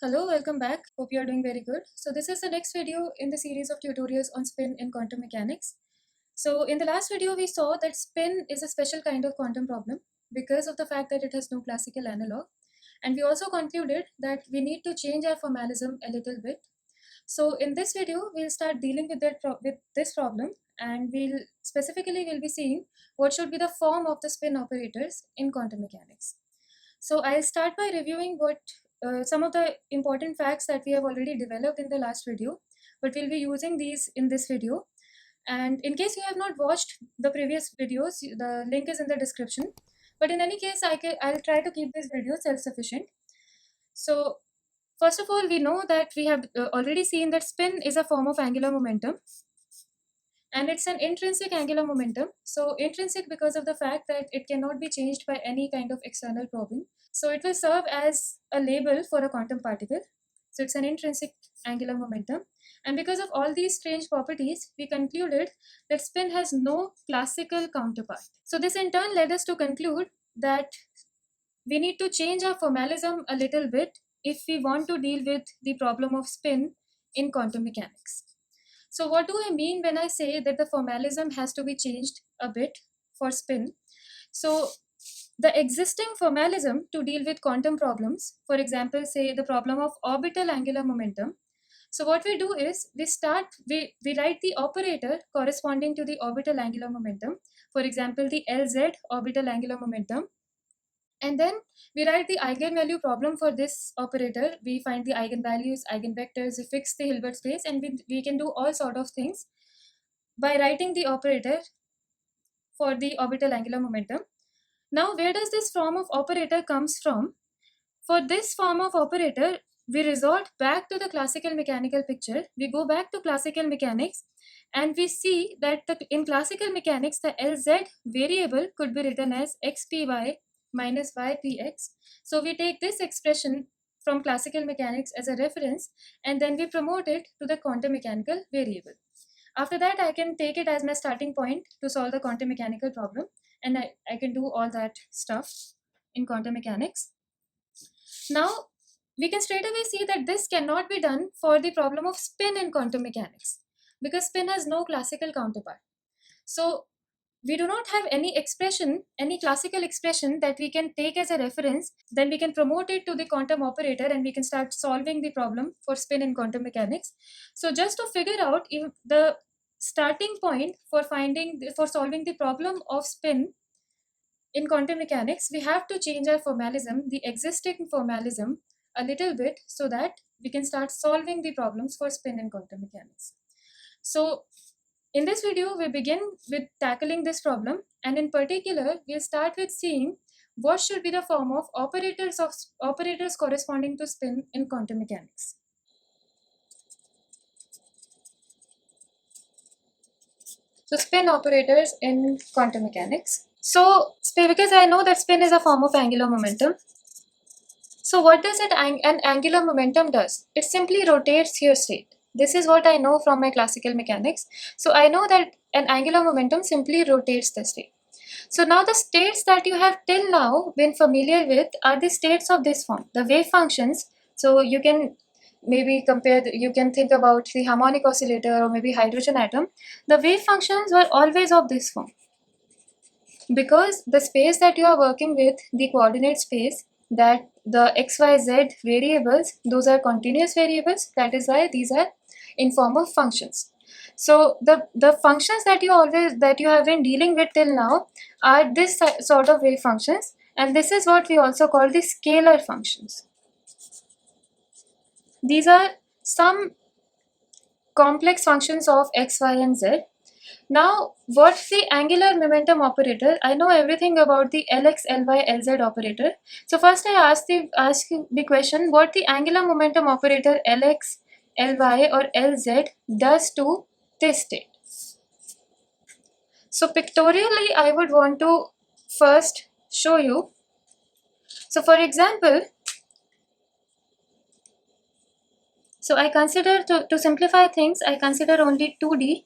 Hello, welcome back. Hope you are doing very good. So this is the next video in the series of tutorials on spin in quantum mechanics. So in the last video, we saw that spin is a special kind of quantum problem because of the fact that it has no classical analog. And we also concluded that we need to change our formalism a little bit. So in this video, we'll start dealing with with this problem, and we'll be seeing what should be the form of the spin operators in quantum mechanics. So I'll start by reviewing what some of the important facts that we have already developed in the last video, but we'll be using these in this video. And in case you have not watched the previous videos, the link is in the description. But in any case, I'll try to keep this video self-sufficient. So first of all, we know that we have already seen that spin is a form of angular momentum, and it's an intrinsic angular momentum. So intrinsic because of the fact that it cannot be changed by any kind of external probing. So it will serve as a label for a quantum particle. So it's an intrinsic angular momentum. And because of all these strange properties, we concluded that spin has no classical counterpart. So this in turn led us to conclude that we need to change our formalism a little bit if we want to deal with the problem of spin in quantum mechanics. So what do I mean when I say that the formalism has to be changed a bit for spin? So the existing formalism to deal with quantum problems, for example, say the problem of orbital angular momentum. So what we do is we write the operator corresponding to the orbital angular momentum, for example, the Lz orbital angular momentum. And then we write the eigenvalue problem for this operator. We find the eigenvalues, eigenvectors, we fix the Hilbert space, and we can do all sort of things by writing the operator for the orbital angular momentum. Now, where does this form of operator comes from? For this form of operator, we resort back to the classical mechanical picture. We go back to classical mechanics, and we see that in classical mechanics, the Lz variable could be written as xpy minus ypx. So we take this expression from classical mechanics as a reference, and then we promote it to the quantum mechanical variable. After that, I can take it as my starting point to solve the quantum mechanical problem, and I can do all that stuff in quantum mechanics. Now, we can straight away see that this cannot be done for the problem of spin in quantum mechanics because spin has no classical counterpart. So we do not have any expression, any classical expression that we can take as a reference. Then we can promote it to the quantum operator and we can start solving the problem for spin in quantum mechanics. So just to figure out if the starting point for solving the problem of spin in quantum mechanics, we have to change our formalism, the existing formalism, a little bit so that we can start solving the problems for spin in quantum mechanics. So in this video, we begin with tackling this problem, and in particular, we'll start with seeing what should be the form of operators corresponding to spin in quantum mechanics. So spin operators in quantum mechanics. So because I know that spin is a form of angular momentum. So what does an angular momentum does? It simply rotates your state. This is what I know from my classical mechanics. So I know that an angular momentum simply rotates the state. So now the states that you have till now been familiar with are the states of this form, the wave functions. So you can maybe you can think about the harmonic oscillator or maybe hydrogen atom. The wave functions were always of this form. Because the space that you are working with, the coordinate space, that the xyz variables, those are continuous variables. That is why these are in form of functions. So the functions that you have been dealing with till now are this sort of wave functions, and this is what we also call the scalar functions. These are some complex functions of x, y, and z. Now, what's the angular momentum operator? I know everything about the Lx, Ly, Lz operator. So first I ask you the question, what the angular momentum operator Lx, Ly or Lz does to this state. So pictorially, I would want to first show you. So for example, so I consider to simplify things, I consider only 2D.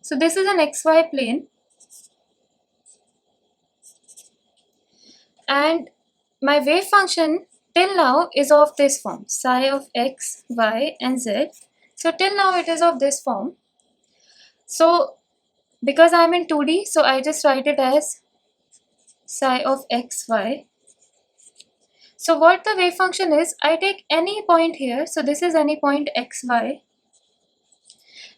So this is an xy plane, and my wave function till now is of this form, psi of x, y and z. So till now it is of this form. So because I'm in 2D, so I just write it as psi of x, y. So what the wave function is, I take any point here, so this is any point x, y,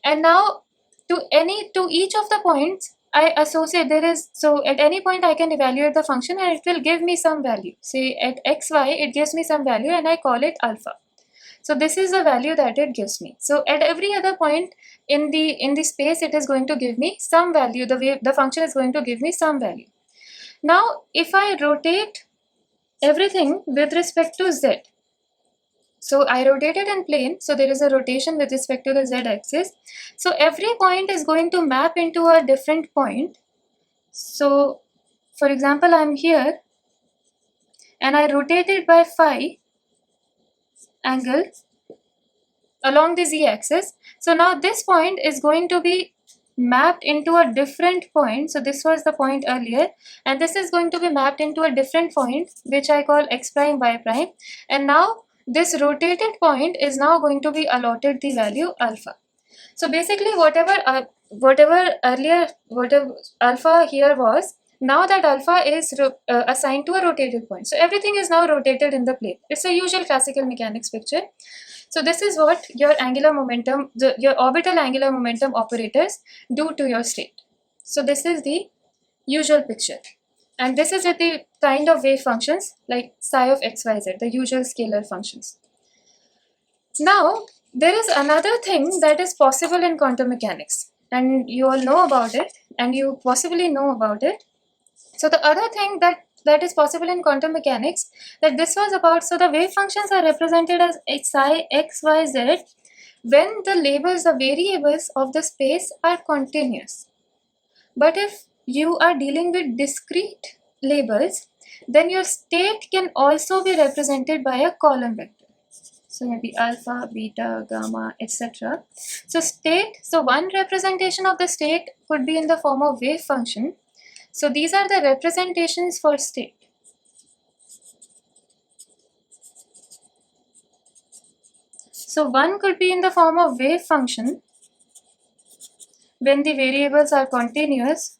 and now to each of the points I associate so at any point I can evaluate the function and it will give me some value. Say at x, y it gives me some value and I call it alpha. So this is the value that it gives me. So at every other point in the space it is going to give me some value. The function is going to give me some value. Now if I rotate everything with respect to z, so I rotate it in plane, so there is a rotation with respect to the z-axis. So every point is going to map into a different point. So for example, I'm here and I rotate it by phi angle along the z-axis. So now this point is going to be mapped into a different point. So this was the point earlier, and this is going to be mapped into a different point which I call x prime, y prime, and now this rotated point is now going to be allotted the value alpha. So basically whatever alpha here was, now that alpha is assigned to a rotated point. So everything is now rotated in the plane. It's a usual classical mechanics picture. So this is what your angular momentum, your orbital angular momentum operators do to your state. So this is the usual picture. And this is with the kind of wave functions like psi of x, y, z, the usual scalar functions. Now, there is another thing that is possible in quantum mechanics, and you all know about it, and you possibly know about it. So the other thing that is possible in quantum mechanics, that this was about, so the wave functions are represented as psi x, y, z when the labels, the variables of the space are continuous. But if you are dealing with discrete labels, then your state can also be represented by a column vector. So maybe alpha, beta, gamma, etc. So one representation of the state could be in the form of wave function. So these are the representations for state. So one could be in the form of wave function when the variables are continuous.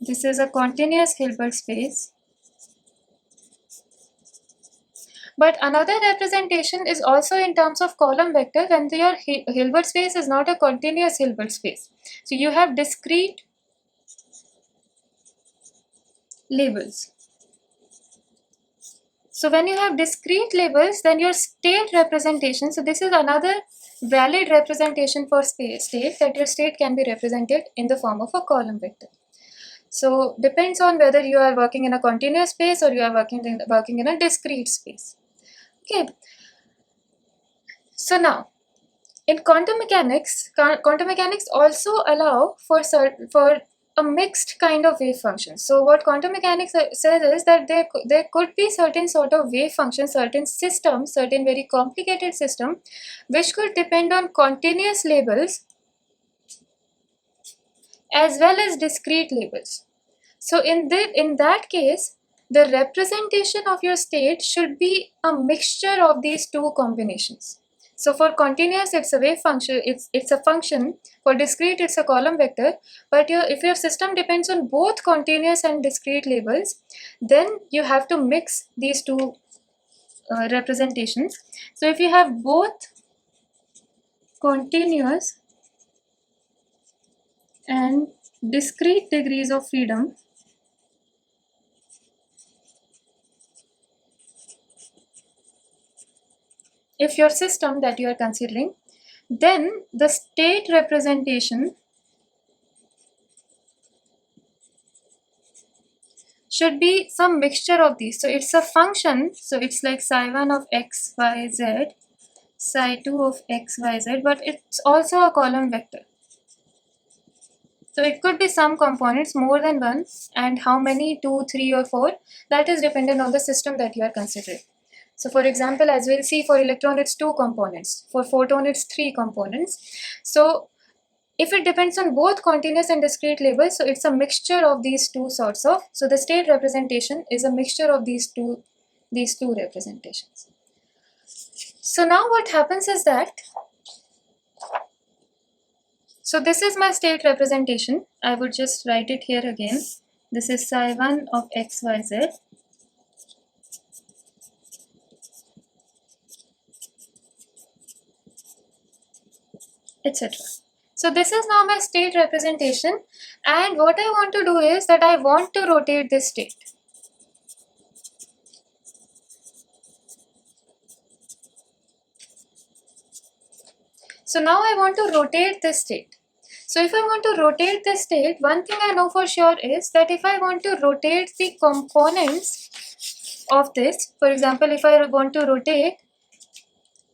This is a continuous Hilbert space. But another representation is also in terms of column vector when your Hilbert space is not a continuous Hilbert space. So you have discrete labels. So when you have discrete labels, then your state representation, so this is another valid representation for state, that your state can be represented in the form of a column vector. So depends on whether you are working in a continuous space or you are working in a discrete space. Okay. So now, in quantum mechanics also allow for a mixed kind of wave function. So what quantum mechanics says is that there could be certain sort of wave function, certain systems, certain very complicated system, which could depend on continuous labels as well as discrete labels. So in that case, the representation of your state should be a mixture of these two combinations. So for continuous, it's a wave function, it's a function. For discrete, it's a column vector. But if your system depends on both continuous and discrete labels, then you have to mix these two representations. So if you have both continuous and discrete degrees of freedom, if your system that you are considering, then the state representation should be some mixture of these. So it's a function, so it's like psi1 of x, y, z, psi2 of x, y, z, but it's also a column vector. So it could be some components, more than one, and how many, 2, 3 or 4, that is dependent on the system that you are considering. So for example, as we'll see, for electron it's 2 components, for photon it's 3 components. So if it depends on both continuous and discrete labels, so it's a mixture of these two sorts of, so the state representation is a mixture of these two these two representations. So now what happens is that, so this is my state representation. I would just write it here again. This is psi1 of xyz. Etc. So this is now my state representation, and what I want to do is that I want to rotate this state. So now I want to rotate this state. So if I want to rotate this state, one thing I know for sure is that if I want to rotate the components of this, for example, if I want to rotate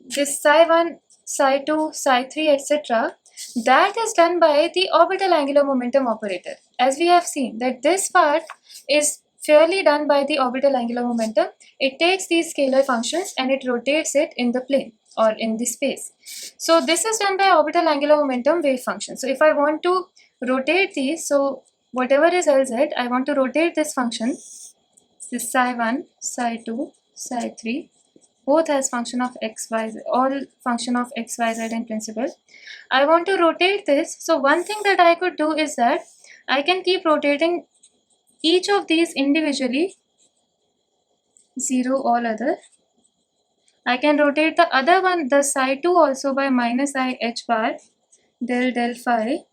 this psi1, psi2, psi3, etc., that is done by the orbital angular momentum operator. As we have seen that this part is fairly done by the orbital angular momentum. It takes these scalar functions and it rotates it in the plane or in the space. So this is done by orbital angular momentum wave function. So if I want to rotate these, so whatever is Lz, I want to rotate this function, this psi1, psi2, psi3, both as function of x, y, z, all function of x, y, z in principle. I want to rotate this. So one thing that I could do is that I can keep rotating each of these individually, 0 all other. I can rotate the other one, the psi2 also, by minus I h bar del del phi.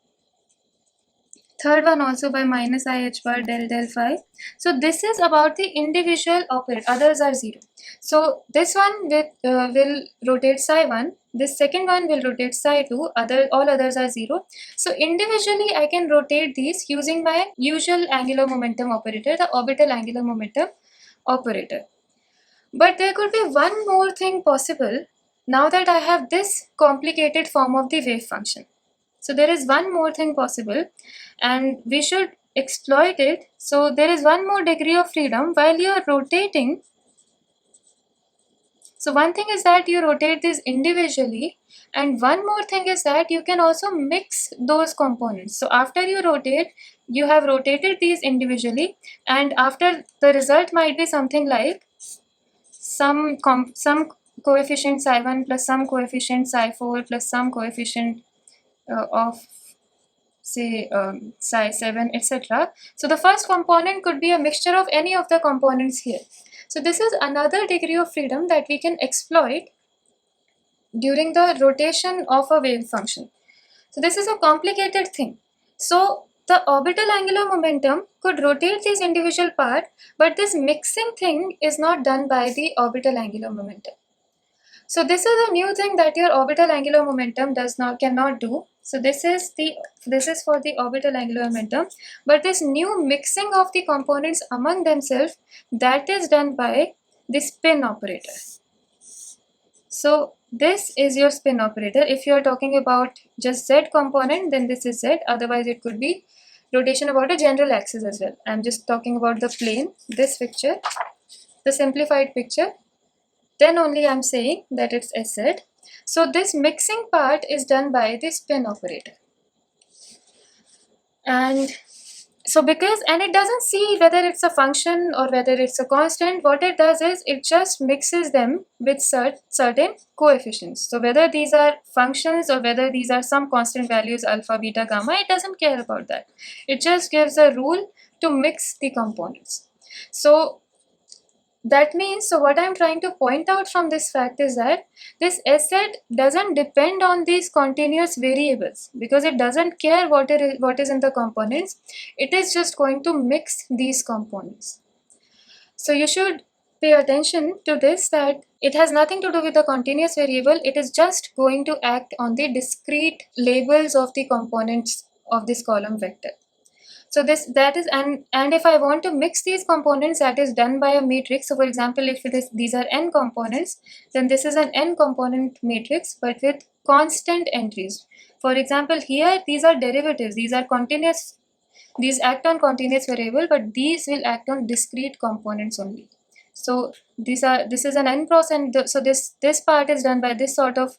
Third one also by minus I h bar del del phi. So this is about the individual operator, others are 0. So this one will rotate psi1, this second one will rotate psi2, all others are 0. So individually I can rotate these using my usual angular momentum operator, the orbital angular momentum operator. But there could be one more thing possible now that I have this complicated form of the wave function. So there is one more thing possible and we should exploit it. So there is one more degree of freedom while you are rotating. So one thing is that you rotate these individually, and one more thing is that you can also mix those components. So after you rotate, you have rotated these individually, and after the result might be something like some coefficient psi1 plus some coefficient psi4 plus some coefficient of say psi7, etc. So the first component could be a mixture of any of the components here. So this is another degree of freedom that we can exploit during the rotation of a wave function. So this is a complicated thing. So the orbital angular momentum could rotate these individual parts, but this mixing thing is not done by the orbital angular momentum. So this is a new thing that your orbital angular momentum cannot do. So this is for the orbital angular momentum, but this new mixing of the components among themselves, that is done by the spin operator. So this is your spin operator. If you are talking about just z component, then this is z. Otherwise it could be rotation about a general axis as well. I'm just talking about the plane, this picture, the simplified picture. Then only I'm saying that it's Sz. So this mixing part is done by the spin operator. And so and it doesn't see whether it's a function or whether it's a constant. What it does is it just mixes them with certain coefficients. So whether these are functions or whether these are some constant values, alpha, beta, gamma, it doesn't care about that. It just gives a rule to mix the components. So that means, so what I'm trying to point out from this fact is that this Sz doesn't depend on these continuous variables, because it doesn't care what is in the components. It is just going to mix these components. So you should pay attention to this, that it has nothing to do with the continuous variable. It is just going to act on the discrete labels of the components of this column vector. So that is, and if I want to mix these components, that is done by a matrix. So for example, if these are n components, then this is an n component matrix but with constant entries. For example, here these are derivatives, these are continuous, these act on continuous variable, but these will act on discrete components only. So this is an n cross n. So this part is done by this sort of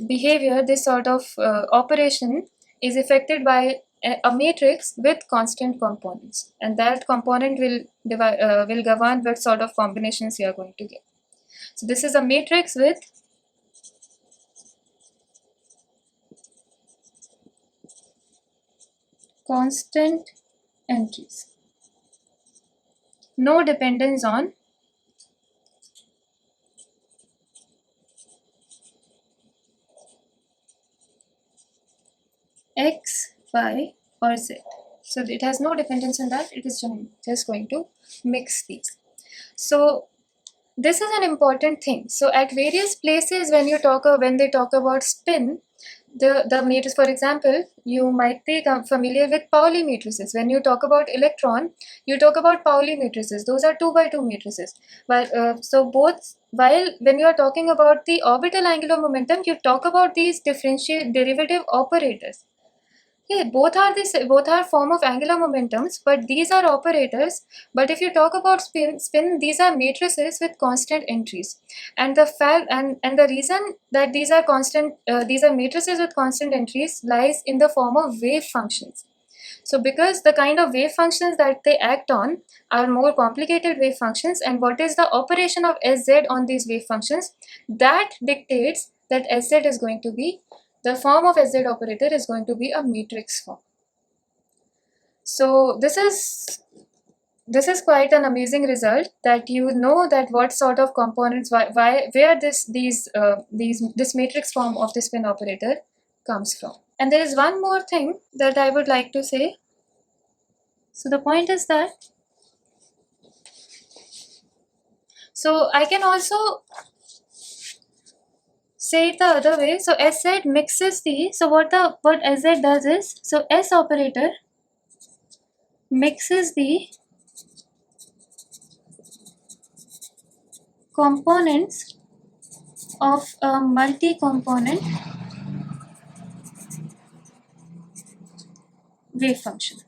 behavior, this sort of operation is affected by a matrix with constant components, and that component will govern what sort of combinations you are going to get. So this is a matrix with constant entries, no dependence on x, y, or z. So it has no dependence on that. It is just going to mix these. So this is an important thing. So at various places when they talk about spin, the matrix, for example, you might be familiar with Pauli matrices. When you talk about electron, you talk about Pauli matrices. Those are 2 by 2 matrices. While when you are talking about the orbital angular momentum, you talk about these differential derivative operators. Yeah, both are form of angular momentums, but these are operators. But if you talk about spin, these are matrices with constant entries, and the reason that these are matrices with constant entries lies in the form of wave functions. So because the kind of wave functions that they act on are more complicated wave functions, and what is the operation of Sz on these wave functions, that dictates that Sz is going to be, the form of Sz operator is going to be a matrix form. So this is quite an amazing result, that you know that what sort of components, where this matrix form of the spin operator comes from. And there is one more thing that I would like to say. So the point is that, so I can also say it the other way. So Sz mixes the, so what Sz does is, so S operator mixes the components of a multi-component wave function,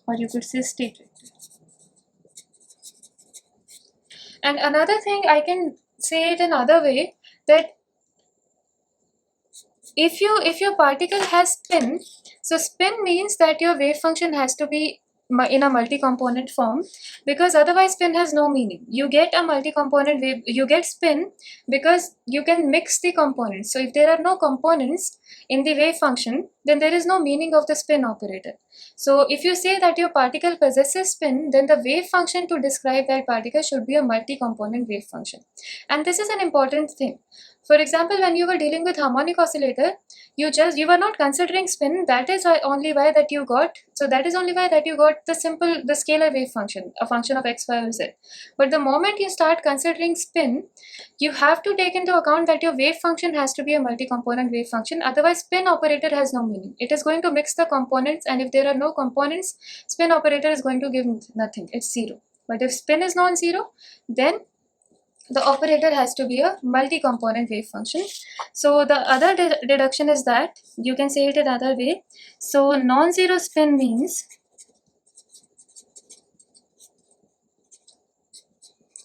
or you could say state vector. And another thing, I can say it another way, that if your particle has spin, so spin means that your wave function has to be in a multi-component form, because otherwise spin has no meaning. You get a multi-component wave, you get spin because you can mix the components. So if there are no components in the wave function, then there is no meaning of the spin operator. So if you say that your particle possesses spin, then the wave function to describe that particle should be a multi-component wave function. And this is an important thing. For example, when you were dealing with harmonic oscillator, you were not considering spin. That is only why that you got the scalar wave function, a function of x, y, or z. But the moment you start considering spin, you have to take into account that your wave function has to be a multi-component wave function. Otherwise, spin operator has no meaning. It is going to mix the components, and if there are no components, spin operator is going to give nothing. It's zero. But if spin is non-zero, then the operator has to be a multi-component wave function. So the other deduction is that you can say it another way. So non-zero spin means,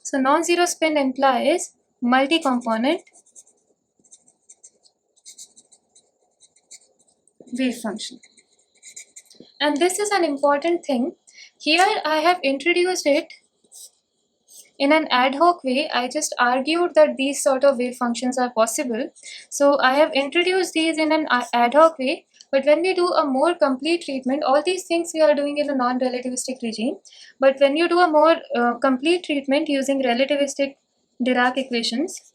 so non-zero spin implies multi-component wave function. And this is an important thing. Here I have introduced it in an ad hoc way. I just argued that these sort of wave functions are possible. So I have introduced these in an ad hoc way. But when we do a more complete treatment, all these things we are doing in a non-relativistic regime. But when you do a more complete treatment using relativistic Dirac equations,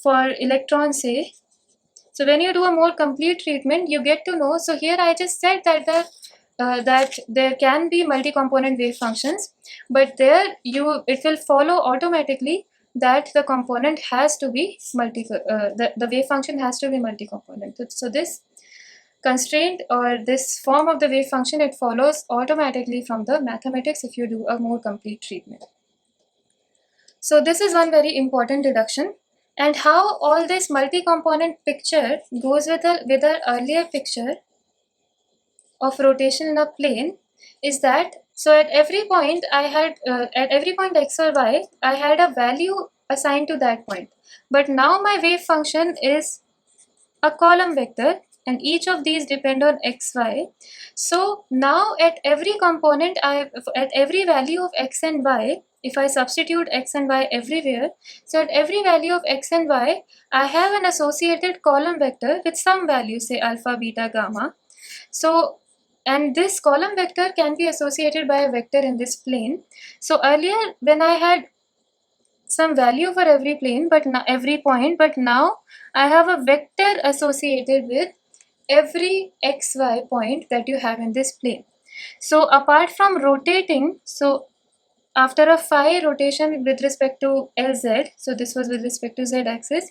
for electrons, say, so when you do a more complete treatment, you get to know. So here I just said that that there can be multi-component wave functions, but it will follow automatically that the component has to be the wave function has to be multi-component. So this constraint or this form of the wave function, it follows automatically from the mathematics if you do a more complete treatment. So this is one very important deduction. And how all this multi-component picture goes with an earlier picture of rotation in a plane is that, so at every point I had at every point x or y, I had a value assigned to that point. But now my wave function is a column vector, and each of these depend on xy. So now at every component, at every value of x and y, if I substitute x and y everywhere, so at every value of x and y, I have an associated column vector with some value, say alpha, beta, gamma. So, and this column vector can be associated by a vector in this plane. So earlier when I had some value for every plane, but now every point, but now I have a vector associated with every xy point that you have in this plane. So apart from rotating, so after a phi rotation with respect to Lz, so this was with respect to z axis.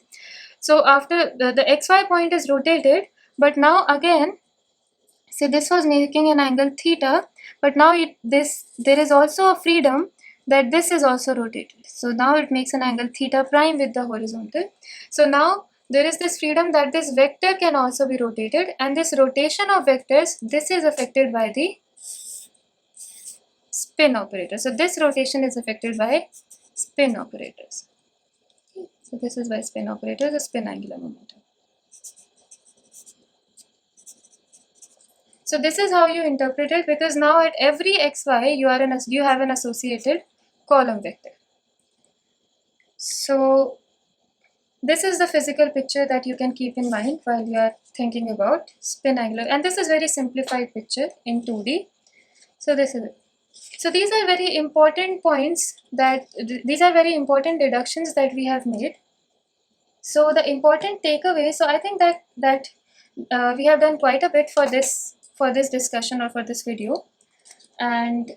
So after the xy point is rotated, but now again, see, this was making an angle theta, but now there is also a freedom that this is also rotated. So now it makes an angle theta prime with the horizontal. So now there is this freedom that this vector can also be rotated, and this rotation of vectors, this is affected by the spin operator. So this rotation is affected by spin operators. So this is by spin operators, the spin angular momentum. So this is how you interpret it, because now at every xy you have an associated column vector. So this is the physical picture that you can keep in mind while you are thinking about spin angular, and this is very simplified picture in 2D. So this is it. So these are very important points these are very important deductions that we have made. So the important takeaway, so I think that we have done quite a bit for this discussion or for this video. And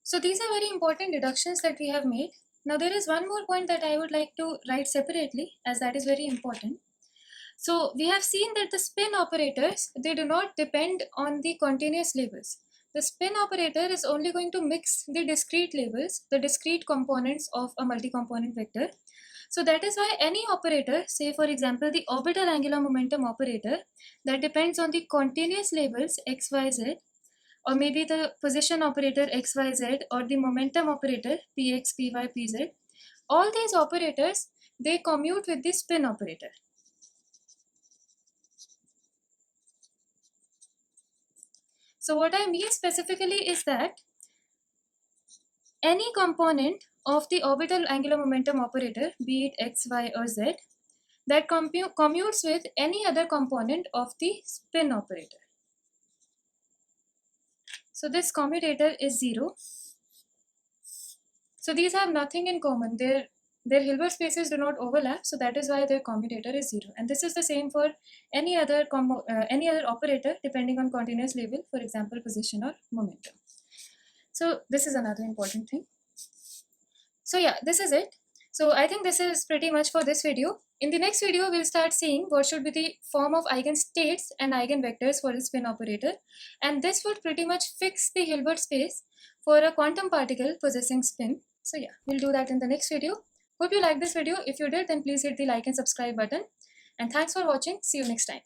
so these are very important deductions that we have made. Now there is one more point that I would like to write separately, as that is very important. So we have seen that the spin operators, they do not depend on the continuous labels. The spin operator is only going to mix the discrete labels, the discrete components of a multi-component vector. So that is why any operator, say for example the orbital angular momentum operator, that depends on the continuous labels x, y, z, or maybe the position operator x, y, z, or the momentum operator px, py, pz, all these operators, they commute with the spin operator. So what I mean specifically is that any component of the orbital angular momentum operator, be it x, y, or z, that commutes with any other component of the spin operator. So this commutator is 0. So these have nothing in common. Their Hilbert spaces do not overlap, so that is why their commutator is 0. And this is the same for any other operator depending on continuous label, for example position or momentum. So this is another important thing. So yeah, this is it. So I think this is pretty much for this video. In the next video, we'll start seeing what should be the form of eigenstates and eigenvectors for the spin operator. And this would pretty much fix the Hilbert space for a quantum particle possessing spin. So yeah, we'll do that in the next video. Hope you liked this video. If you did, then please hit the like and subscribe button. And thanks for watching. See you next time.